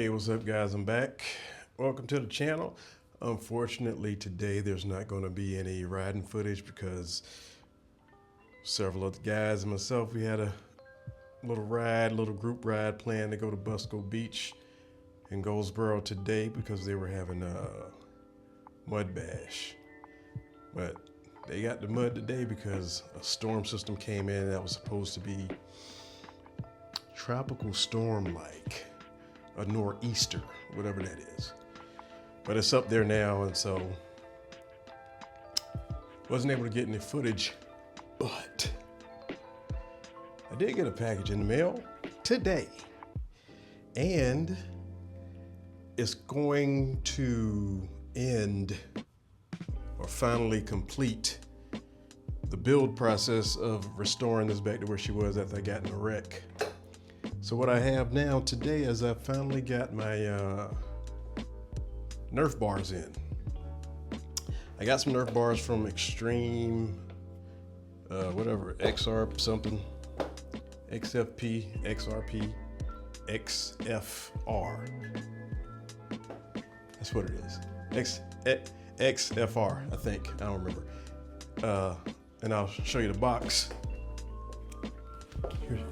Hey, what's up guys? I'm back. Welcome to the channel. Unfortunately today there's not going to be any riding footage because several of the guys and myself, we had a little group ride planned to go to Busco Beach in Goldsboro today because they were having a mud bash. But they got the mud today because a storm system came in that was supposed to be tropical storm-like, a nor'easter, whatever that is. But it's up there now, and so wasn't able to get any footage, but I did get a package in the mail today, and it's going to end or finally complete the build process of restoring this back to where she was after I got in a wreck. So what I have now today is I finally got my nerf bars in. I got some nerf bars from Extreme, whatever, XR something, XFP, XRP, XFR. That's what it is. XFR, I think. I don't remember. And I'll show you the box.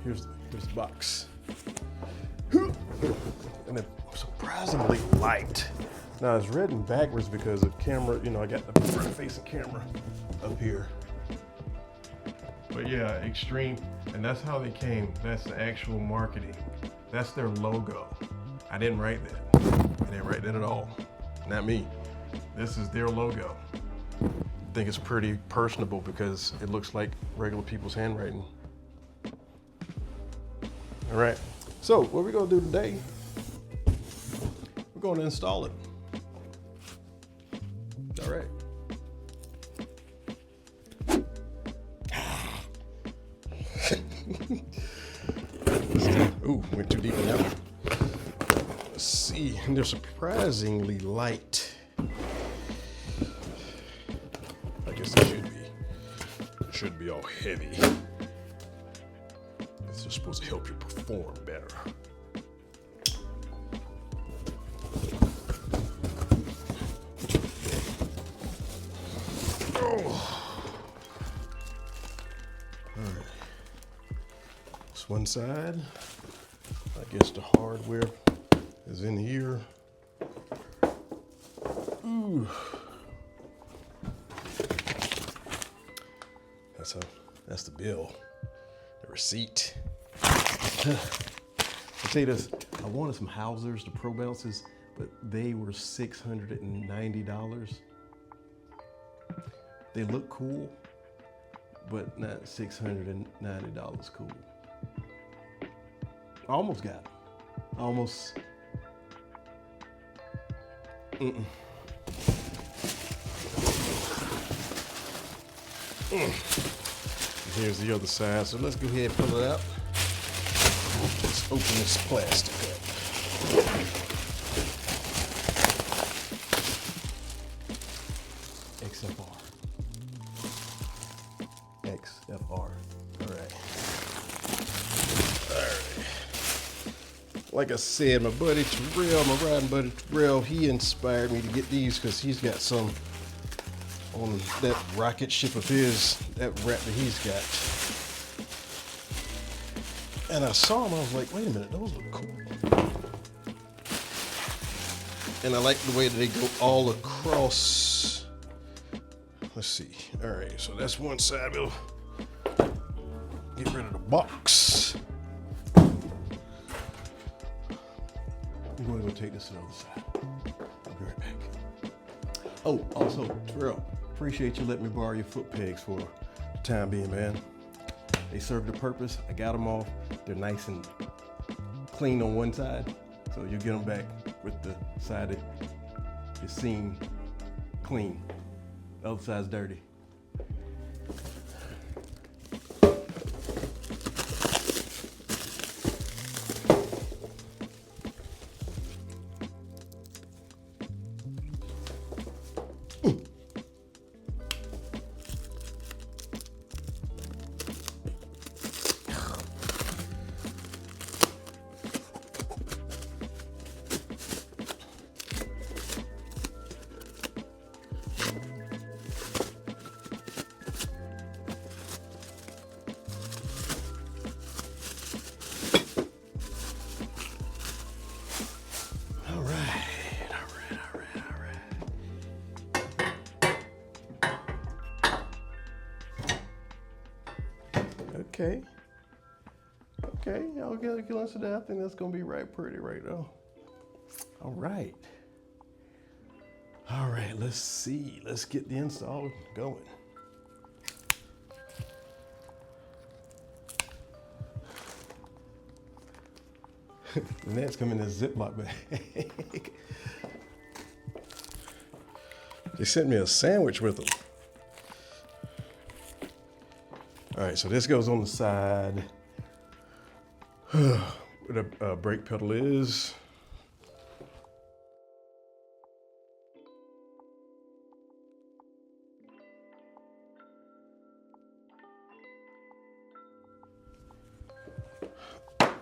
Here's the box. And it's surprisingly light. Now it's written backwards because the camera, I got the front-facing camera up here. But yeah, Extreme, and that's how they came. That's the actual marketing. That's their logo. I didn't write that. I didn't write that at all. Not me. This is their logo. I think it's pretty personable because it looks like regular people's handwriting. All right, so what we're gonna do today, we're gonna install it. All right. Ooh, went too deep in that one. Let's see, and they're surprisingly light. I guess they should be. It shouldn't be all heavy. It's just supposed to help you perform better. All right. This one side, I guess the hardware is in here. Ooh. That's the bill, the receipt. I'll tell you this, I wanted some Housers, the Pro Bounces, but they were $690. They look cool, but not $690 cool. I almost got them. Almost. Here's the other side, so let's go ahead and pull it out. Let's open this plastic up. XFR. XFR. All right. Like I said, my buddy Terrell, my riding buddy Terrell, he inspired me to get these because he's got some on that rocket ship of his, that raptor he's got. And I saw them, I was like, wait a minute, those look cool. And I like the way that they go all across. Let's see. All right, so that's one side. We'll get rid of the box. I'm going to go take this to the other side. I'll be right back. Oh, also, Terrell, appreciate you letting me borrow your foot pegs for the time being, man. They serve the purpose. I got them off. They're nice and clean on one side, so you get them back with the side that is seen clean. The other side's dirty. Okay. Okay, I'll get into that. I think that's gonna be right pretty right now. All right. All right, let's see. Let's get the install going. The nets come in a Ziploc bag. They sent me a sandwich with them. All right, so this goes on the side where the brake pedal is.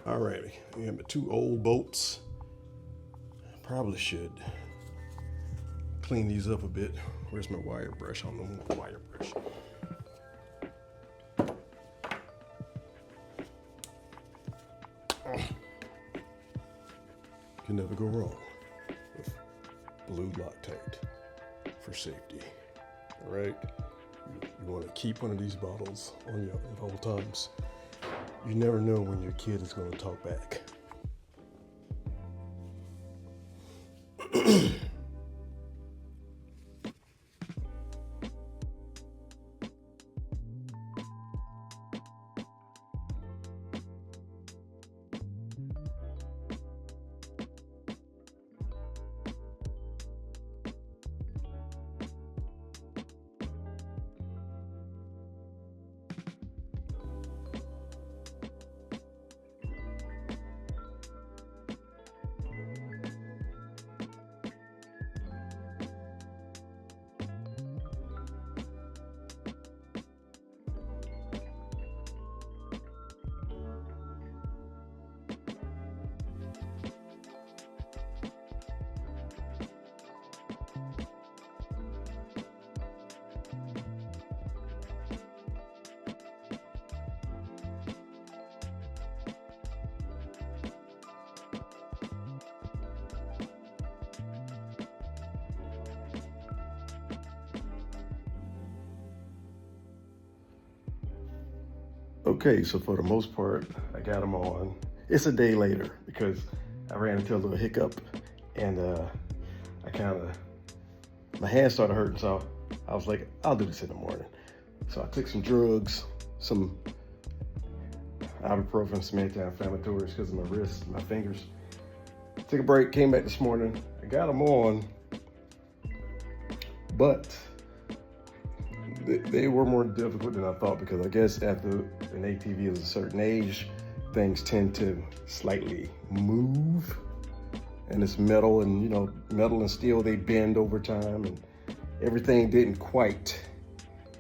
Alrighty, we have my 2 old bolts. Probably should clean these up a bit. Where's my wire brush? I don't know my wire brush. Can never go wrong with blue Loctite for safety. All right, you want to keep one of these bottles on you at all times. You never know when your kid is going to talk back. Okay, so for the most part, I got them on. It's a day later because I ran into a little hiccup and my hands started hurting, so I was like, I'll do this in the morning. So I took some drugs, some ibuprofen, some anti-inflammatories because of my wrists, my fingers. Took a break, came back this morning. I got them on, but they were more difficult than I thought because I guess after an ATV is a certain age, things tend to slightly move. And it's metal, and metal and steel, they bend over time, and everything didn't quite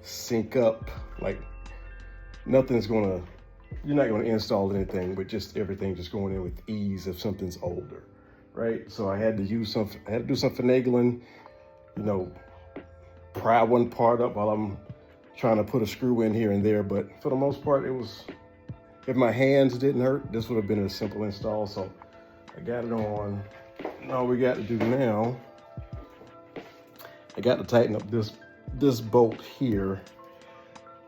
sync up. Like you're not gonna install anything, but just everything just going in with ease if something's older, right? So I had to do some finagling, pry one part up while I'm trying to put a screw in here and there. But for the most part, if my hands didn't hurt, this would have been a simple install. So I got it on. All we got to do now, I got to tighten up this bolt here.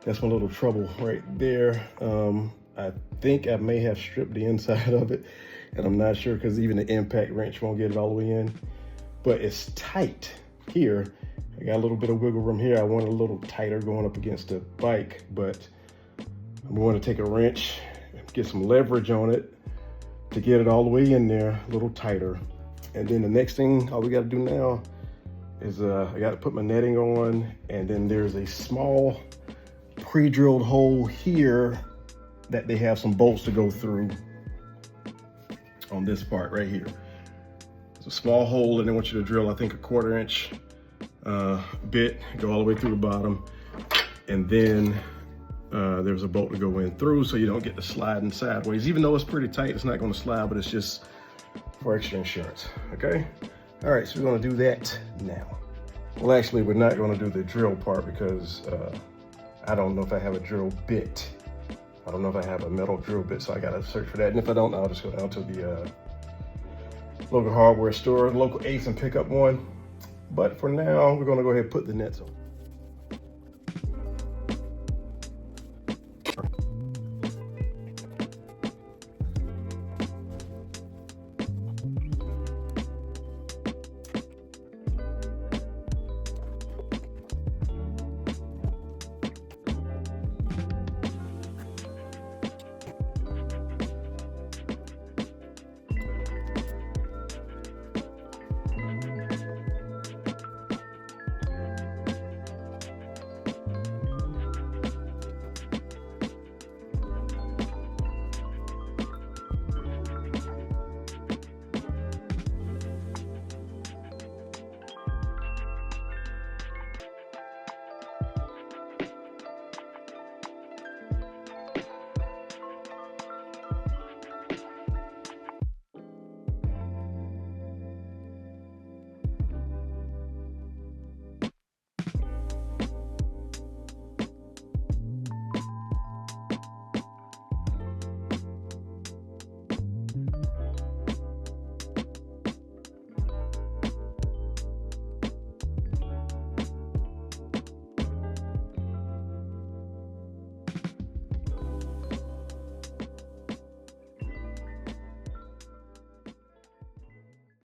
That's my little trouble right there. I think I may have stripped the inside of it, and I'm not sure because even the impact wrench won't get it all the way in. But it's tight here. I got a little bit of wiggle room here. I want it a little tighter going up against the bike, but I'm going to take a wrench and get some leverage on it to get it all the way in there, a little tighter. And then the next thing, all we got to do now is I got to put my netting on, and then there's a small pre-drilled hole here that they have some bolts to go through on this part right here. It's a small hole, and they want you to drill, I think, a 1/4 inch bit, go all the way through the bottom, and then there's a bolt to go in through so you don't get the sliding sideways. Even though it's pretty tight, it's not going to slide, but it's just for extra insurance. Okay, all right, so we're going to do that now. Well, actually, we're not going to do the drill part because I don't know if I have a drill bit. I don't know if I have a metal drill bit, so I got to search for that. And if I don't, I'll just go down to the local hardware store, local Ace, and pick up one. But for now, we're going to go ahead and put the nets on.